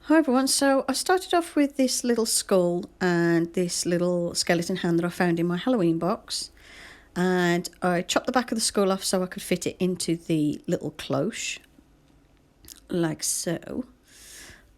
Hi everyone, so I started off with this little skull and this little skeleton hand that I found in my Halloween box, and I chopped the back of the skull off so I could fit it into the little cloche, like so.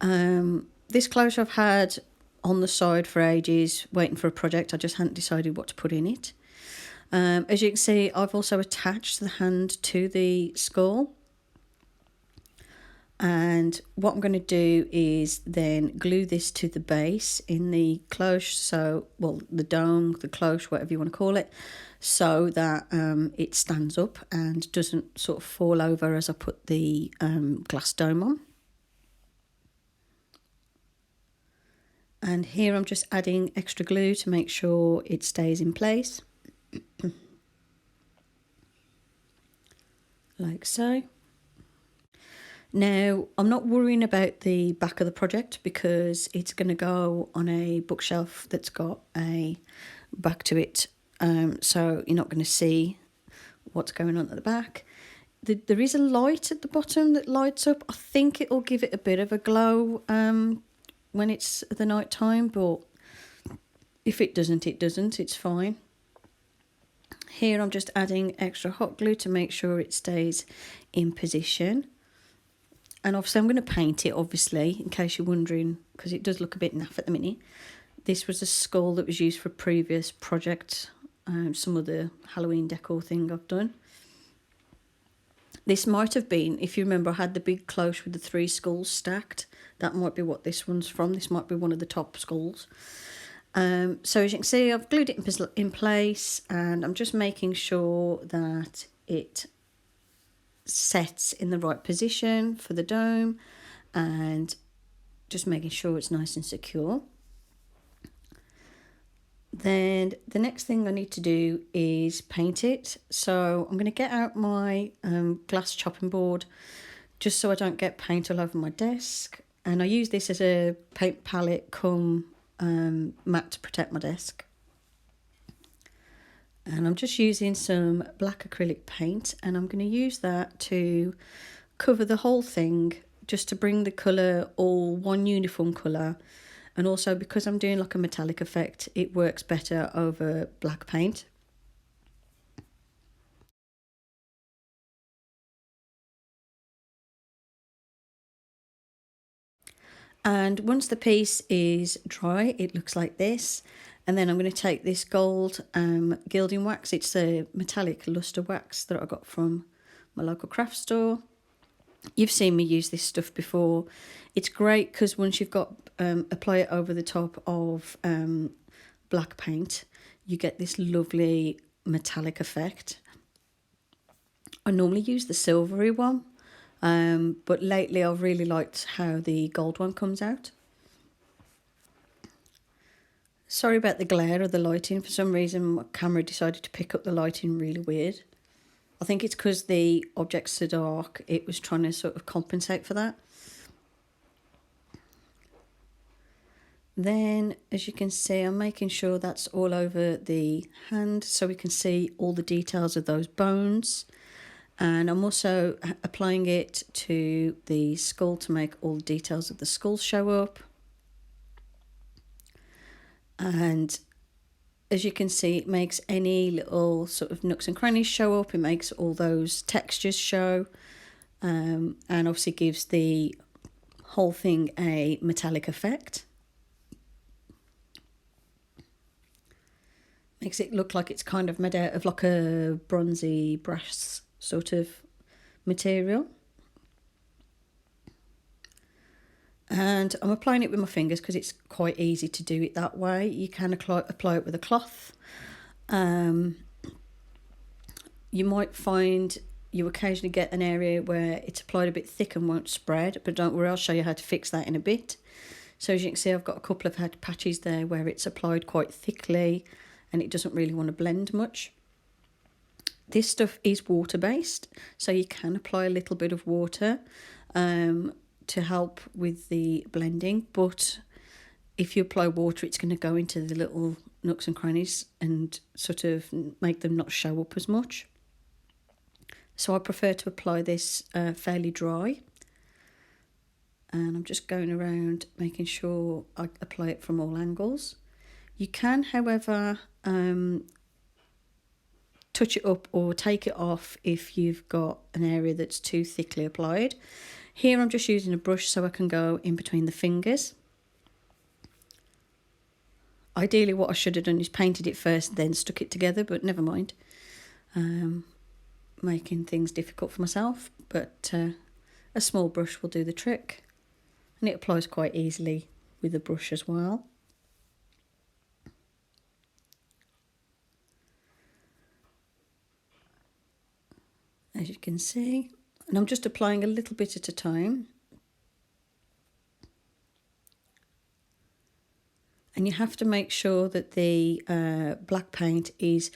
This cloche I've had on the side for ages, waiting for a project. I just hadn't decided what to put in it. As you can see, I've also attached the hand to the skull. And what I'm going to do is then glue this to the base in the cloche, so, well, the dome, the cloche, whatever you want to call it, so that it stands up and doesn't sort of fall over as I put the glass dome on. And here I'm just adding extra glue to make sure it stays in place, like so. Now, I'm not worrying about the back of the project because it's going to go on a bookshelf that's got a back to it, so you're not going to see what's going on at the back. There is a light at the bottom that lights up. I think it'll give it a bit of a glow when it's the night time, but if it doesn't, it doesn't. It's fine. Here I'm just adding extra hot glue to make sure it stays in position. And obviously I'm going to paint it, obviously, in case you're wondering, because it does look a bit naff at the minute. This was a skull that was used for a previous project, some other Halloween decor thing I've done. This might have been, if you remember, I had the big cloche with the 3 skulls stacked. That might be what this one's from. This might be one of the top skulls. So as you can see, I've glued it in place, and I'm just making sure that it sets in the right position for the dome, and just making sure it's nice and secure. Then the next thing I need to do is paint it. So I'm going to get out my glass chopping board just so I don't get paint all over my desk, and I use this as a paint palette come mat to protect my desk. And I'm just using some black acrylic paint, and I'm going to use that to cover the whole thing, just to bring the colour all one uniform colour. And also, because I'm doing like a metallic effect, it works better over black paint. And once the piece is dry, it looks like this. And then I'm going to take this gold gilding wax. It's a metallic luster wax that I got from my local craft store. You've seen me use this stuff before. It's great because once you've got apply it over the top of black paint, you get this lovely metallic effect. I normally use the silvery one, but lately I've really liked how the gold one comes out. Sorry about the glare of the lighting. For some reason my camera decided to pick up the lighting really weird. I think it's because the object's so dark, it was trying to sort of compensate for that. Then, as you can see, I'm making sure that's all over the hand so we can see all the details of those bones. And I'm also applying it to the skull to make all the details of the skull show up. And as you can see, it makes any little sort of nooks and crannies show up. It makes all those textures show, and obviously gives the whole thing a metallic effect. Makes it look like it's kind of made out of like a bronzy brass sort of material. And I'm applying it with my fingers because it's quite easy to do it that way. You can apply it with a cloth. You might find you occasionally get an area where it's applied a bit thick and won't spread, but don't worry, I'll show you how to fix that in a bit. So as you can see, I've got a couple of patches there where it's applied quite thickly and it doesn't really want to blend much. This stuff is water-based, so you can apply a little bit of water to help with the blending, but if you apply water, it's going to go into the little nooks and crannies and sort of make them not show up as much. So I prefer to apply this fairly dry. and I'm just going around making sure I apply it from all angles. You can, however, touch it up or take it off if you've got an area that's too thickly applied. Here I'm just using a brush so I can go in between the fingers. Ideally what I should have done is painted it first, then stuck it together, but never mind. Making things difficult for myself, but a small brush will do the trick, and it applies quite easily with a brush as well. As you can see, and I'm just applying a little bit at a time. And you have to make sure that the black paint is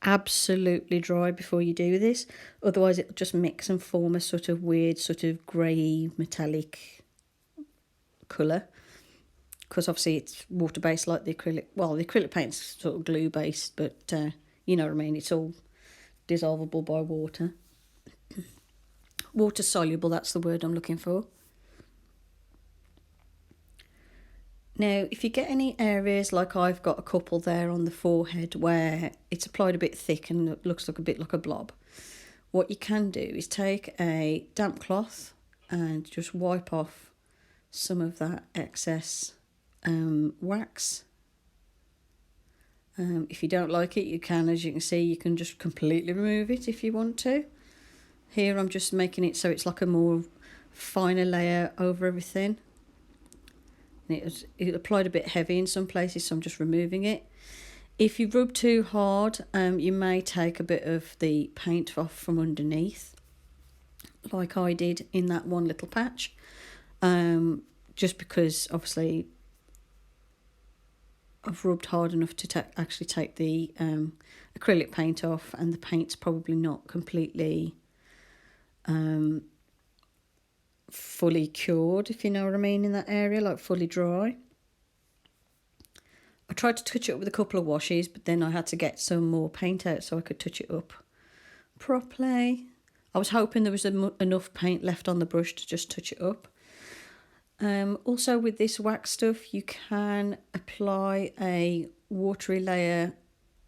absolutely dry before you do this, otherwise it'll just mix and form a sort of weird sort of grey metallic colour, because obviously it's water based like the acrylic. Well, the acrylic paint's sort of glue based, but you know what I mean, it's all dissolvable by water. Water soluble, that's the word I'm looking for. Now, if you get any areas like I've got a couple there on the forehead where it's applied a bit thick and it looks like a bit like a blob, what you can do is take a damp cloth and just wipe off some of that excess wax. If you don't like it, you can, as you can see, you can just completely remove it if you want to. Here I'm just making it so it's like a more finer layer over everything. It applied a bit heavy in some places, so I'm just removing it. If you rub too hard, you may take a bit of the paint off from underneath, like I did in that one little patch, just because obviously I've rubbed hard enough to actually take the acrylic paint off, and the paint's probably not completely fully cured, if you know what I mean, in that area, like fully dry. I tried to touch it up with a couple of washes, but then I had to get some more paint out so I could touch it up properly. I was hoping there was enough paint left on the brush to just touch it up. Also with this wax stuff, you can apply a watery layer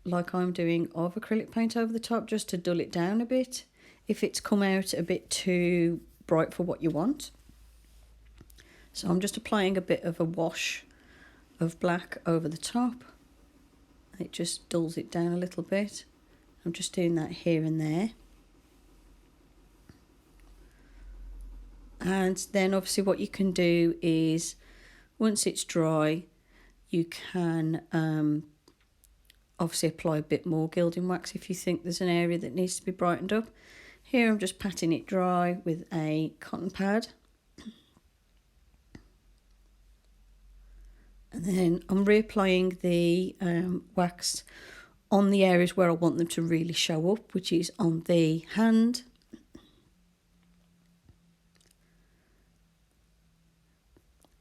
like I'm doing of acrylic paint over the top, just to dull it down a bit if it's come out a bit too bright for what you want. So I'm just applying a bit of a wash of black over the top. It just dulls it down a little bit. I'm just doing that here and there. And then obviously what you can do is, once it's dry, you can obviously apply a bit more gilding wax if you think there's an area that needs to be brightened up. Here I'm just patting it dry with a cotton pad. And then I'm reapplying the wax on the areas where I want them to really show up, which is on the hand.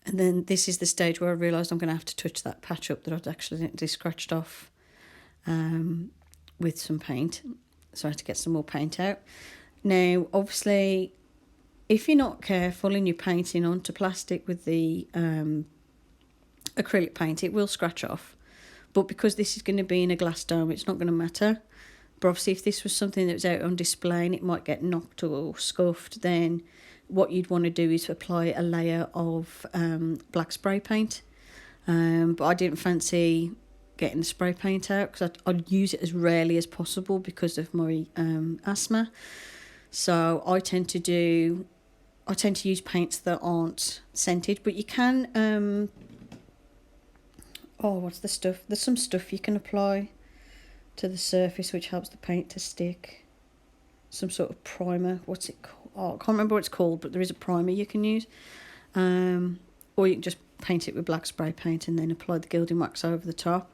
And then this is the stage where I realised I'm going to have to touch that patch up that I'd accidentally scratched off with some paint. So I had to get some more paint out. Now, obviously, if you're not careful and you're painting onto plastic with the acrylic paint, it will scratch off. But because this is going to be in a glass dome, it's not going to matter. But obviously, if this was something that was out on display and it might get knocked or scuffed, then what you'd want to do is apply a layer of black spray paint. But I didn't fancy getting the spray paint out because I'd use it as rarely as possible because of my asthma. So I tend to use paints that aren't scented, but you can what's the stuff? There's some stuff you can apply to the surface which helps the paint to stick. Some sort of primer. What's it called? Oh, I can't remember what it's called, but there is a primer you can use. Or you can just paint it with black spray paint and then apply the gilding wax over the top.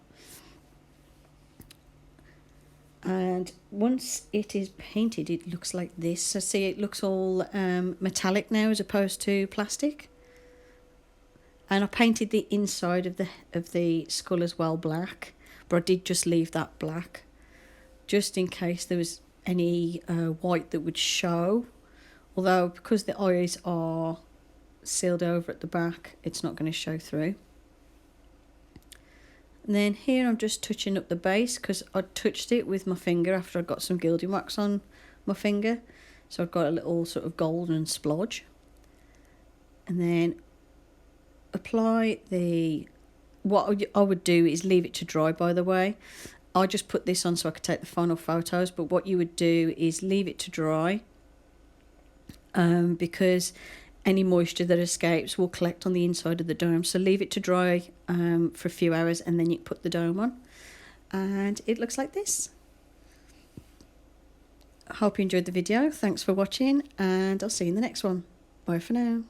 And once it is painted, it looks like this. So see, it looks all metallic now as opposed to plastic. And I painted the inside of the skull as well black, but I did just leave that black, just in case there was any white that would show. Although because the eyes are sealed over at the back, it's not going to show through. And then here I'm just touching up the base because I touched it with my finger after I got some gilding wax on my finger. So I've got a little sort of golden splodge. And then apply the... What I would do is leave it to dry, by the way. I just put this on so I could take the final photos, but what you would do is leave it to dry because any moisture that escapes will collect on the inside of the dome. So leave it to dry for a few hours and then you put the dome on. And it looks like this. I hope you enjoyed the video. Thanks for watching and I'll see you in the next one. Bye for now.